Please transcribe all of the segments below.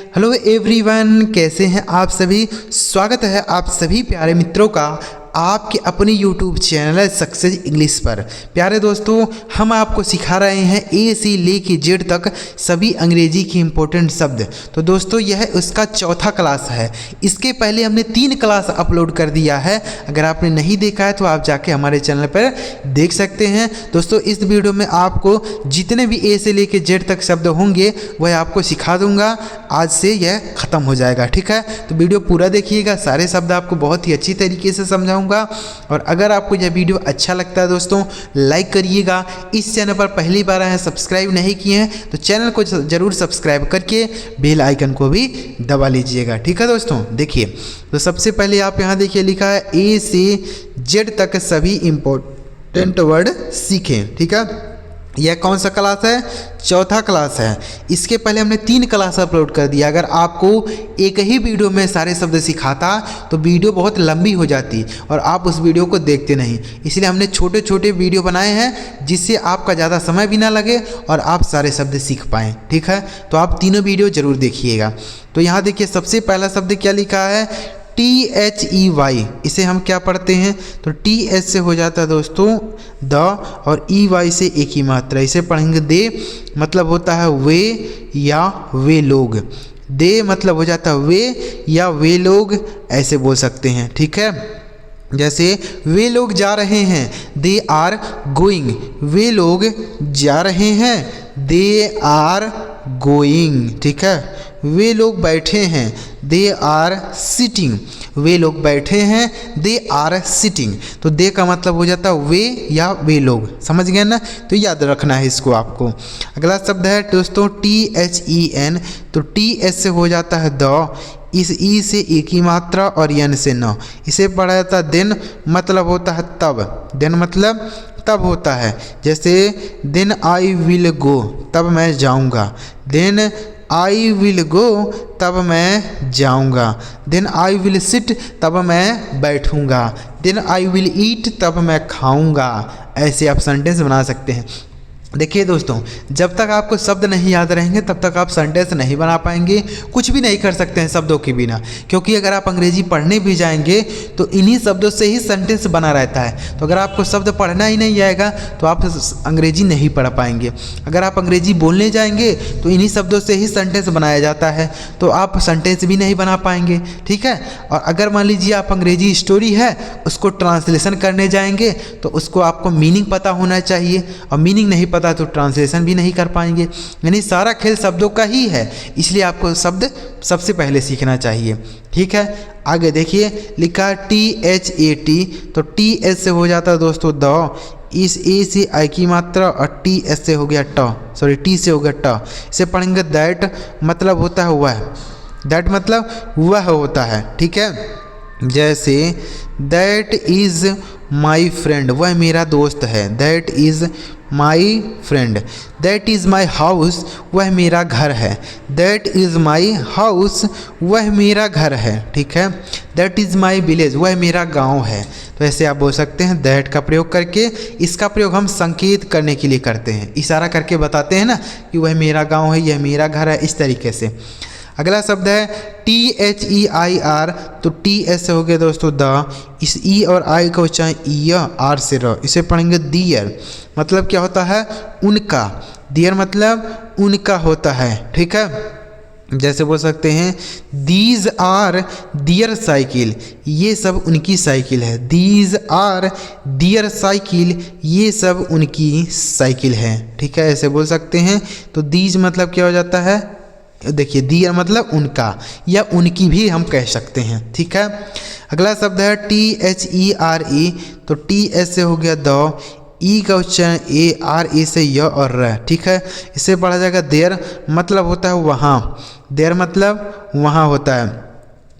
Hello everyone, कैसे हैं आप सभी। स्वागत है आप सभी प्यारे मित्रों का आपके अपने YouTube चैनल सक्सेस इंग्लिश पर। प्यारे दोस्तों, हम आपको सिखा रहे हैं ए से लेके जेड तक सभी अंग्रेजी के इम्पोर्टेंट शब्द। तो दोस्तों, यह उसका चौथा क्लास है। इसके पहले हमने 3 क्लास अपलोड कर दिया है। अगर आपने नहीं देखा है तो आप जाके हमारे चैनल पर देख सकते हैं। दोस्तों, इस वीडियो में आपको जितने भी ए से लेके जेड तक शब्द होंगे वह आपको सिखा दूंगा। आज से यह ख़त्म हो जाएगा, ठीक है। तो वीडियो पूरा देखिएगा, सारे शब्द आपको बहुत ही अच्छी तरीके से समझाऊंगा। और अगर आपको यह वीडियो अच्छा लगता है दोस्तों, लाइक करिएगा। इस चैनल पर पहली बार आए हैं, सब्सक्राइब नहीं किए हैं तो चैनल को जरूर सब्सक्राइब करके बेल आइकन को भी दबा लीजिएगा, ठीक है दोस्तों। देखिए, तो सबसे पहले आप यहाँ देखिए, लिखा है ए से जेड तक सभी इम्पोर्टेंट वर्ड सीखें, ठीक है। यह कौन सा क्लास है? चौथा क्लास है। इसके पहले हमने 3 क्लास अपलोड कर दिया। अगर आपको एक ही वीडियो में सारे शब्द सिखाता तो वीडियो बहुत लंबी हो जाती और आप उस वीडियो को देखते नहीं। इसलिए हमने छोटे छोटे वीडियो बनाए हैं जिससे आपका ज़्यादा समय भी ना लगे और आप सारे शब्द सीख पाएँ, ठीक है। तो आप तीनों वीडियो ज़रूर देखिएगा। तो यहाँ देखिए, सबसे पहला शब्द क्या लिखा है? THEY। इसे हम क्या पढ़ते हैं? तो TH से हो जाता है दोस्तों द और EY से एक ही मात्रा। इसे पढ़ेंगे दे, मतलब होता है वे या वे लोग। दे मतलब हो जाता है वे या वे लोग, ऐसे बोल सकते हैं, ठीक है। जैसे वे लोग जा रहे हैं, दे आर गोइंग। वे लोग जा रहे हैं, दे आर गोइंग, ठीक है। वे लोग बैठे हैं, दे आर सिटिंग। वे लोग बैठे हैं, दे आर सिटिंग। तो दे का मतलब हो जाता है वे या वे लोग, समझ गए ना। तो याद रखना है इसको आपको। अगला शब्द है दोस्तों THEN। तो TH से हो जाता है द, इस ई से एक ही मात्रा और यन से न। इसे पढ़ा जाता है देन, मतलब होता है तब। देन मतलब तब होता है। जैसे देन आई विल गो, तब मैं जाऊंगा। देन आई विल गो, तब मैं जाऊंगा। देन आई विल सिट, तब मैं बैठूंगा। देन आई विल ईट, तब मैं खाऊंगा। ऐसे आप सेंटेंस बना सकते हैं। देखिए दोस्तों, जब तक आपको शब्द नहीं याद रहेंगे तब तक आप सेंटेंस नहीं बना पाएंगे, कुछ भी नहीं कर सकते हैं शब्दों के बिना। क्योंकि अगर आप अंग्रेजी पढ़ने भी जाएंगे तो इन्हीं शब्दों से ही सेंटेंस बना रहता है। तो अगर आपको शब्द पढ़ना ही नहीं आएगा तो आप अंग्रेजी नहीं पढ़ पाएंगे। अगर आप अंग्रेजी बोलने जाएंगे तो इन्हीं शब्दों से ही सेंटेंस बनाया जाता है, तो आप सेंटेंस भी नहीं बना पाएंगे, ठीक है। और अगर मान लीजिए आप अंग्रेजी स्टोरी है उसको ट्रांसलेशन करने जाएंगे तो उसको आपको मीनिंग पता होना चाहिए, और मीनिंग नहीं पता तो ट्रांसलेशन भी नहीं कर पाएंगे। यानी सारा खेल शब्दों का ही है, इसलिए आपको शब्द सबसे पहले सीखना चाहिए, ठीक है। आगे देखिए, लिखा THAT। तो TH से हो जाता है दोस्तों द, इस ए से आई की मात्रा और TS से हो गया T से हो गया ट। इसे पढ़ेंगे दैट, मतलब होता है वह। दैट मतलब वह होता है, ठीक है। जैसे दैट इज़ माई फ्रेंड, वह मेरा दोस्त है। That is my friend. That is my house, वह मेरा घर है। दैट इज़ माई हाउस, वह मेरा घर है, ठीक है। दैट इज़ माई विलेज, वह मेरा गांव है। तो ऐसे आप बोल सकते हैं दैट का प्रयोग करके। इसका प्रयोग हम संकेत करने के लिए करते हैं, इशारा करके बताते हैं ना कि वह मेरा गांव है, यह मेरा घर है, इस तरीके से। अगला शब्द है THEIR। तो TS से हो गया दोस्तों द, इस ई और आई का उच्चारण ई आर से र। इसे पढ़ेंगे दियर, मतलब क्या होता है? उनका। दियर मतलब उनका होता है, ठीक है। जैसे बोल सकते हैं दीज आर दियर साइकिल, ये सब उनकी साइकिल है। दीज आर दियर साइकिल, ये सब उनकी साइकिल है, ठीक है। ऐसे बोल सकते हैं। तो दीज मतलब क्या हो जाता है? देखिए, दियर मतलब उनका या उनकी भी हम कह सकते हैं, ठीक है। अगला शब्द है THERE। तो TS से हो गया द, ई का उच्चारण ARE से य और र, ठीक है। इसे पढ़ा जाएगा देयर, मतलब होता है वहाँ। देयर मतलब वहाँ होता है।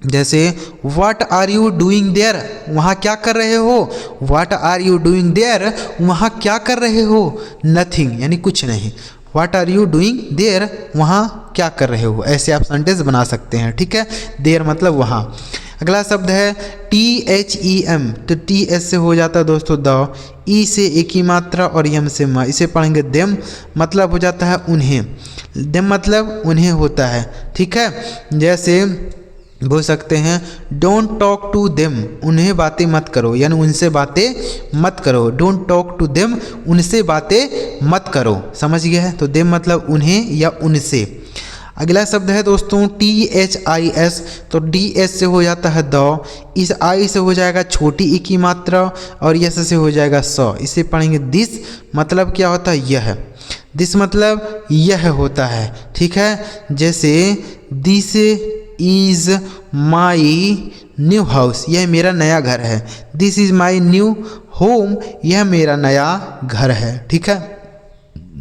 जैसे what are you doing there, वहाँ क्या कर रहे हो? What are you doing there, वहाँ क्या कर रहे हो? नथिंग, यानी कुछ नहीं। What are you doing there, वहाँ क्या कर रहे हो। ऐसे आप सेंटेंस बना सकते हैं, ठीक है। देयर मतलब वहाँ। अगला शब्द है THEM, तो TH से हो जाता है दोस्तों द, ई से एक ही मात्रा और यम से म, इसे पढ़ेंगे देम, मतलब हो जाता है उन्हें, देम मतलब उन्हें होता है, ठीक है। जैसे बोल सकते हैं डोंट टॉक टू देम, उन्हें बातें मत करो, यानी उनसे बातें मत करो। डोंट टॉक टू देम, उनसे बातें मत करो, समझ गए हैं। तो देम मतलब उन्हें या उनसे। अगला शब्द है दोस्तों THIS, तो DS से हो जाता है द, इस आई से हो जाएगा छोटी ई की मात्रा और यस से हो जाएगा स, इसे पढ़ेंगे दिस, मतलब क्या होता है यह, दिस मतलब यह होता है, ठीक है। जैसे this is my new house, यह मेरा नया घर है। This is my new home, यह मेरा नया घर है, ठीक है।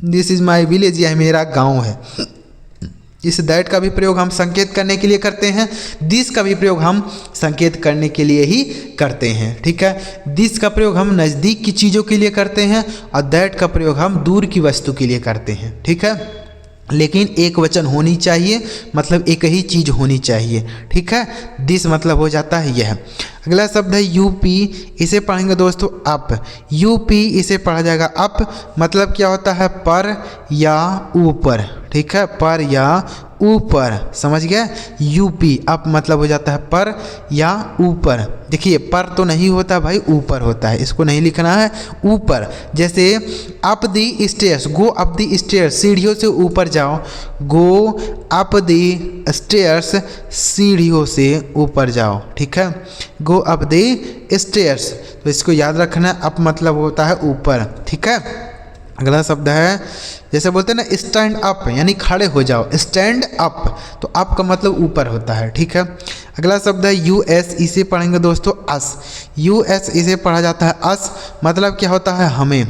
दिस इज माई विलेज, यह मेरा गांव है। इस दैट का भी प्रयोग हम संकेत करने के लिए करते हैं, दिस का भी प्रयोग हम संकेत करने के लिए ही करते हैं, ठीक है। दिस का प्रयोग हम नज़दीक की चीज़ों के लिए करते हैं और दैट का प्रयोग हम दूर की वस्तु के लिए करते हैं, ठीक है। लेकिन एक वचन होनी चाहिए, मतलब एक ही चीज़ होनी चाहिए, ठीक है। दिस मतलब हो जाता है यह। अगला शब्द है UP, इसे पढ़ेंगे दोस्तों अप। UP इसे पढ़ा जाएगा अप, मतलब क्या होता है पर या ऊपर, ठीक है, पर या ऊपर, समझ गए। UP अप मतलब हो जाता है पर या ऊपर। देखिए पर तो नहीं होता भाई, ऊपर होता है, इसको नहीं लिखना है, ऊपर। जैसे up the stairs, go up the stairs, सीढ़ियों से ऊपर जाओ, गो अप दी स्टेयर्स, सीढ़ियों से ऊपर जाओ, ठीक है। गो अप दी स्टेयर्स, तो इसको याद रखना, अप मतलब होता है ऊपर, ठीक है। अगला शब्द है जैसे बोलते हैं ना स्टैंड अप, यानी खड़े हो जाओ, स्टैंड अप, तो अप का मतलब ऊपर होता है, ठीक है। अगला शब्द है US, इसे पढ़ेंगे दोस्तों अस। US इसे पढ़ा जाता है अस, मतलब क्या होता है हमें,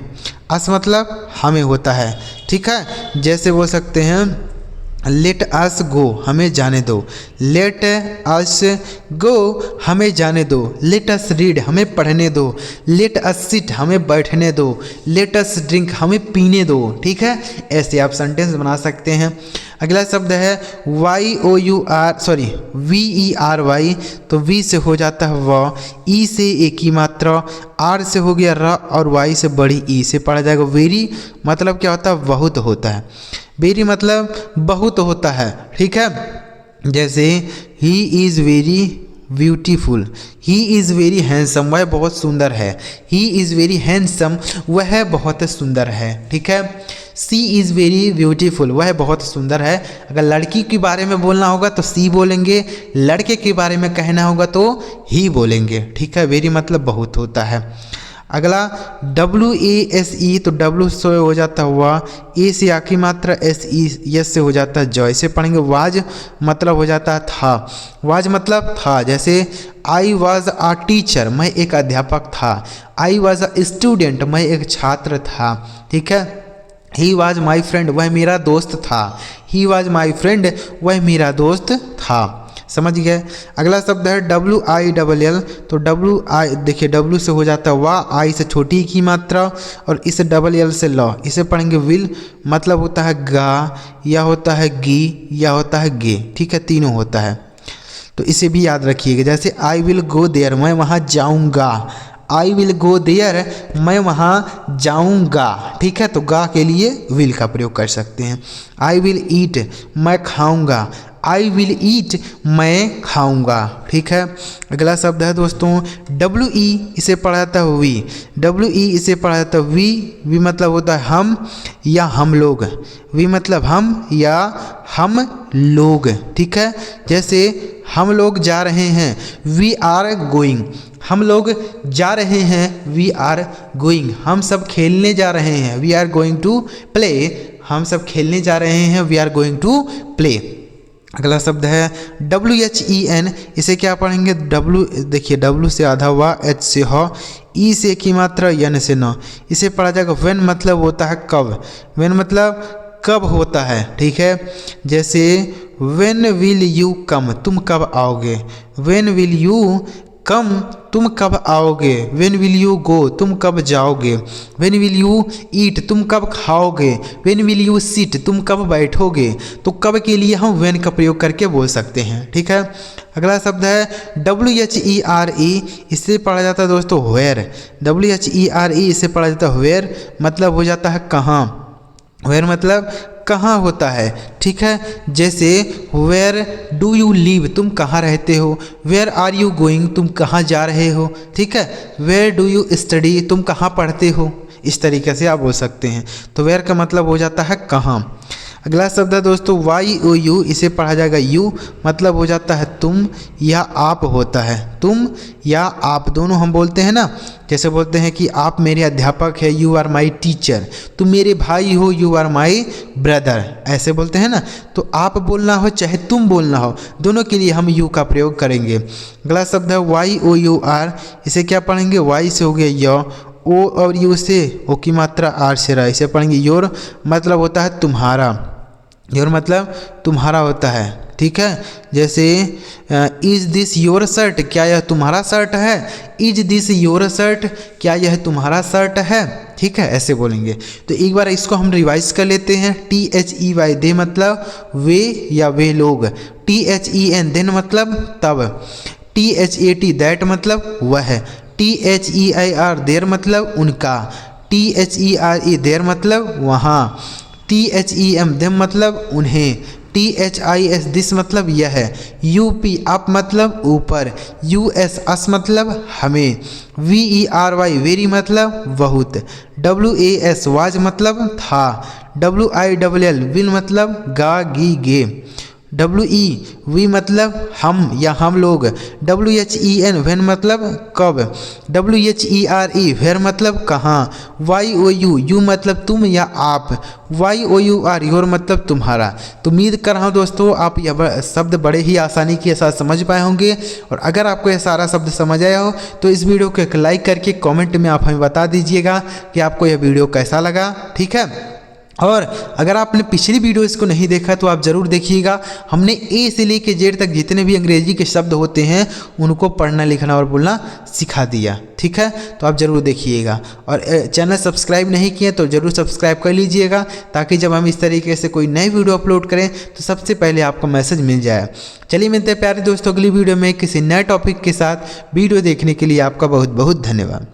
अस मतलब हमें होता है, ठीक है। जैसे बोल सकते हैं लेट अस गो, हमें जाने दो, लेट अस गो, हमें जाने दो, लेट अस रीड, हमें पढ़ने दो, लेट अस सिट, हमें बैठने दो, लेट अस ड्रिंक, हमें पीने दो, ठीक है। ऐसे आप सेंटेंस बना सकते हैं। अगला शब्द है VERY, तो V से हो जाता है व, ई से एक ही मात्रा, R से हो गया र और Y से बड़ी ई, से पढ़ा जाएगा वेरी, मतलब क्या होता है बहुत होता है, वेरी मतलब बहुत होता है, ठीक है। जैसे he is very beautiful, he is very handsome, वह बहुत सुंदर है, ही इज़ वेरी हैंडसम, वह बहुत सुंदर है, ठीक है। सी इज़ वेरी ब्यूटीफुल, वह बहुत सुंदर है। अगर लड़की के बारे में बोलना होगा तो सी बोलेंगे, लड़के के बारे में कहना होगा तो ही बोलेंगे, ठीक है। वेरी मतलब बहुत होता है। अगला WASE, तो W से हो जाता हुआ, ए से आखिरी मात्रा SE, यस से हो जाता है जॉय, से पढ़ेंगे वाज, मतलब हो जाता है था, वाज मतलब था। जैसे आई वॉज अ टीचर, मैं एक अध्यापक था, आई वॉज अ स्टूडेंट, मैं एक छात्र था, ठीक है। ही वॉज माई फ्रेंड, वह मेरा दोस्त था, ही वॉज माई फ्रेंड, वह मेरा दोस्त था, समझ गए। अगला शब्द है WILL, तो WI देखिए W से हो जाता है वाह, आई से छोटी की मात्रा और इस LL से लॉ, इसे पढ़ेंगे विल, मतलब होता है गा या होता है गी या होता है गे, ठीक है, तीनों होता है, तो इसे भी याद रखिएगा। जैसे आई विल गो देयर, मैं वहाँ जाऊँगा, आई विल गो देयर, मैं वहाँ जाऊँगा, ठीक है। तो गा के लिए विल का प्रयोग कर सकते हैं। आई विल ईट, मैं खाऊँगा, आई विल ईट, मैं खाऊँगा, ठीक है। अगला शब्द है दोस्तों WE, इसे पढ़ा जाता है वी, WE इसे पढ़ा जाता है वी मतलब होता है हम या हम लोग, वी मतलब हम या हम लोग, ठीक है। जैसे हम लोग जा रहे हैं, वी आर गोइंग, हम लोग जा रहे हैं, वी आर गोइंग, हम सब खेलने जा रहे हैं, we are going to play, हम सब खेलने जा रहे हैं, we are going to play. अगला शब्द है WHEN, इसे क्या पढ़ेंगे, W देखिए W से आधा हुआ, H से हो, E से की मात्रा, N से न, इसे पढ़ा जाएगा व्हेन, मतलब होता है कब, व्हेन मतलब कब होता है, ठीक है। जैसे व्हेन विल यू कम, तुम कब आओगे, व्हेन विल यू कम तुम कब आओगे, व्हेन विल यू गो तुम कब जाओगे, व्हेन विल यू ईट तुम कब खाओगे, व्हेन विल यू सिट तुम कब बैठोगे। तो कब के लिए हम व्हेन का प्रयोग करके बोल सकते हैं, ठीक है। अगला शब्द है WHERE, इससे पढ़ा जाता है दोस्तों वेयर। WHERE इससे पढ़ा जाता है वेयर, मतलब हो जाता है कहाँ। वेयर मतलब कहाँ होता है, ठीक है। जैसे वेयर डू यू लिव तुम कहाँ रहते हो, वेयर आर यू गोइंग तुम कहाँ जा रहे हो, ठीक है। वेयर डू यू स्टडी तुम कहाँ पढ़ते हो, इस तरीके से आप बोल सकते हैं। तो वेयर का मतलब हो जाता है कहाँ। अगला शब्द है दोस्तों YOU, इसे पढ़ा जाएगा यू, मतलब हो जाता है तुम या आप होता है। तुम या आप दोनों हम बोलते हैं ना, जैसे बोलते हैं कि आप मेरे अध्यापक है, यू आर माई टीचर। तुम मेरे भाई हो, यू आर माई ब्रदर, ऐसे बोलते हैं ना। तो आप बोलना हो चाहे तुम बोलना हो, दोनों के लिए हम यू का प्रयोग करेंगे। अगला शब्द है YOUR, इसे क्या पढ़ेंगे, वाई से हो गया य, ओ और यू से ओ की मात्रा आर से रहा, इसे पढ़ेंगे योर, मतलब होता है तुम्हारा। योर मतलब तुम्हारा होता है, ठीक है। जैसे इज दिस योर शर्ट, क्या यह तुम्हारा शर्ट है। इज दिस योर शर्ट, क्या यह तुम्हारा शर्ट है, ठीक है, ऐसे बोलेंगे। तो एक बार इसको हम रिवाइज कर लेते हैं। THEY दे मतलब वे या वे लोग। THEN देन मतलब तब। THAT दैट मतलब वह। THEIR देर मतलब उनका। THERE देर मतलब वहाँ। THEM देम मतलब उन्हें। THIS दिस मतलब यह। UP अप मतलब ऊपर। US अस मतलब हमें। VERY वेरी मतलब बहुत। WAS वाज मतलब था। WILL विल मतलब गा गी गे। WE मतलब हम या हम लोग। WHEN व्हेन मतलब कब। WHERE वेर मतलब कहाँ। YOU यू मतलब तुम या आप। YOUR योर मतलब तुम्हारा। तो उम्मीद कर रहा हूँ दोस्तों आप यह शब्द बड़े ही आसानी के साथ समझ पाए होंगे। और अगर आपको यह सारा शब्द समझ आया हो तो इस वीडियो को एक लाइक करके कमेंट में आप हमें बता दीजिएगा कि आपको यह वीडियो कैसा लगा, ठीक है। और अगर आपने पिछली वीडियोस को नहीं देखा तो आप ज़रूर देखिएगा। हमने ए से लेके जेड तक जितने भी अंग्रेजी के शब्द होते हैं उनको पढ़ना लिखना और बोलना सिखा दिया, ठीक है। तो आप ज़रूर देखिएगा। और चैनल सब्सक्राइब नहीं किए तो ज़रूर सब्सक्राइब कर लीजिएगा, ताकि जब हम इस तरीके से कोई नई वीडियो अपलोड करें तो सबसे पहले आपको मैसेज मिल जाए। चलिए मिलते हैं प्यारे दोस्तों अगली वीडियो में किसी नए टॉपिक के साथ। वीडियो देखने के लिए आपका बहुत बहुत धन्यवाद।